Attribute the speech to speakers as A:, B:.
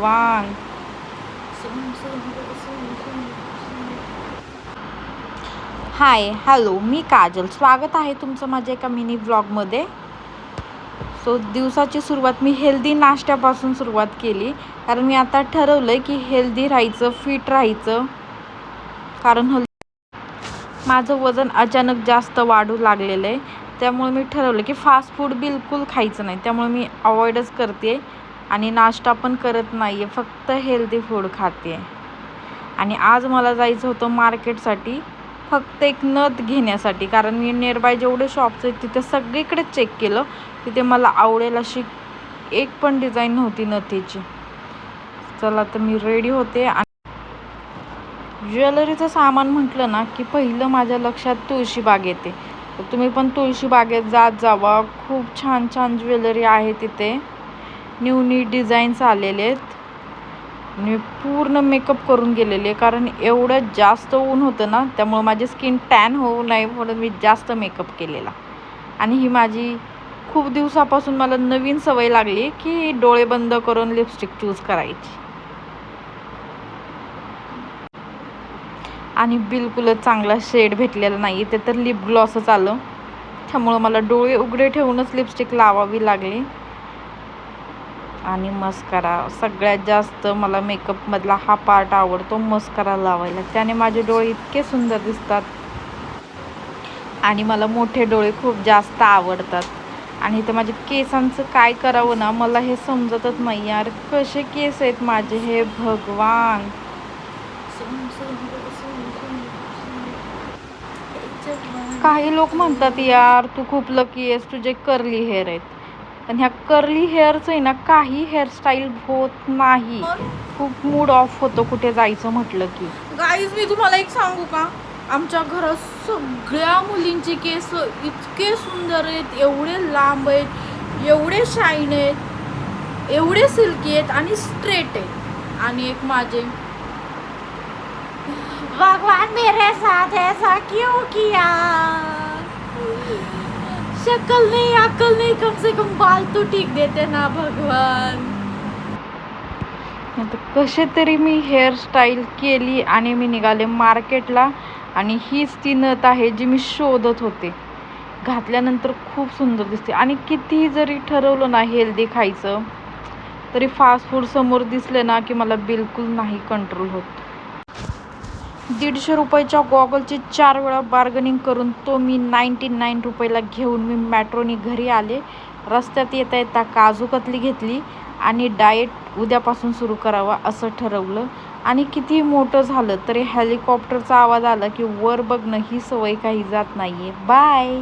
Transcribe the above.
A: भगवान. Hi hello, मी काजल. स्वागत आहे तुमचं माझ्या एका मिनी व्लॉगमध्ये. सो दिवसाची सुरुवात मी हेल्दी नाश्त्यापासून सुरुवात केली, कारण मी आता ठरवलं आहे की हेल्दी राहायचं, फिट राहायचं. कारण माझं वजन अचानक जास्त वाढू लागलेलं आहे, त्यामुळे मी ठरवलं की फास्ट फूड बिलकुल खायचं नाही. त्यामुळे मी अवॉइडच करते आणि नाश्ता पण करत नाही आहे, फक्त हेल्दी फूड खाते. आणि आज मला जायचं होतं मार्केटसाठी, फक्त एक नथ घेण्यासाठी. कारण मी नियरबाय जेवढे शॉप्स आहेत तिथे सगळीकडे चेक केलं, तिथे मला आवडेल अशी एक पण डिझाईन नव्हती नथीची. चला तर मी रेडी होते. ज्वेलरीचं सामान म्हटलं ना की पहिलं माझ्या लक्षात तुळशीबाग येते. तर तुम्ही पण तुळशीबागेत जावा. खूप छान छान ज्वेलरी आहे तिथे, न्यू डिझाईन्स आलेले आहेत. मी पूर्ण मेकअप करून गेलेले, कारण एवढं जास्त ऊन होतं ना, त्यामुळे माझी स्किन टॅन होऊ नये म्हणून मी जास्त मेकअप केलेला. आणि ही माझी खूप दिवसापासून मला नवीन सवय लागली की डोळे बंद करून लिपस्टिक चूज करायची. आणि बिलकुलच चांगला शेड भेटलेला नाही, ते तर लिप ग्लॉसच आलं. त्यामुळं मला डोळे उघडे ठेवूनच लिपस्टिक लावावी लागली. आणि मस्कारा, सगळ्यात जास्त मला मेकअपमधला हा पार्ट आवडतो, मस्कारा लावायला. त्याने माझे डोळे इतके सुंदर दिसतात. आणि मला मोठे डोळे खूप जास्त आवडतात. आणि इथं माझ्या केसांचं काय करावं ना, मला हे समजतच नाही यार. कसे केस आहेत माझे, हे भगवान. काही लोक म्हणतात यार तू खूप लकी आहेस, तुझे कर्ली हेअर आहेत. पण ह्या कर्ली हेअरचं आहे ना, काही हेअरस्टाईल होत नाही. खूप मूड ऑफ होतो कुठे जायचं म्हटलं की.
B: गाईज, मी तुम्हाला एक सांगू का, आमच्या घरात सगळ्या मुलींचे केस इतके सुंदर आहेत, एवढे लांब आहेत, एवढे शाईन आहेत, एवढे सिल्की आहेत आणि स्ट्रेट आहेत. आणि एक माझे, भगवान मेरे साथ ऐसा क्यों किया, शक्ल नहीं अक्ल नहीं, कम से कम बाल तो ठीक देते ना भगवान.
A: कसे तरी मी हेअरस्टाईल केली आणि मी निघाले मार्केटला. आणि हीच ती नथ आहे जी मी शोधत होते. घातल्यानंतर खूप सुंदर दिसते. आणि कितीही जरी ठरवलं ना हेल्दी खायचं, तरी फास्ट फूड समोर दिसले ना की मला बिलकुल नाही कंट्रोल होत. 150 रुपयाच्या गॉगलची 4 वेळा बार्गनिंग करून तो मी 99 रुपयाला घेऊन मी मेट्रोनी घरी आले. रस्त्यात येता येता काजू कतली घेतली आणि डाएट उद्यापासून सुरू करावा असं ठरवलं. आणि किती मोठं झालं तरी हेलिकॉप्टरचा आवाज आला की वर बघणं ही सवय काही जात नाही आहे. बाय.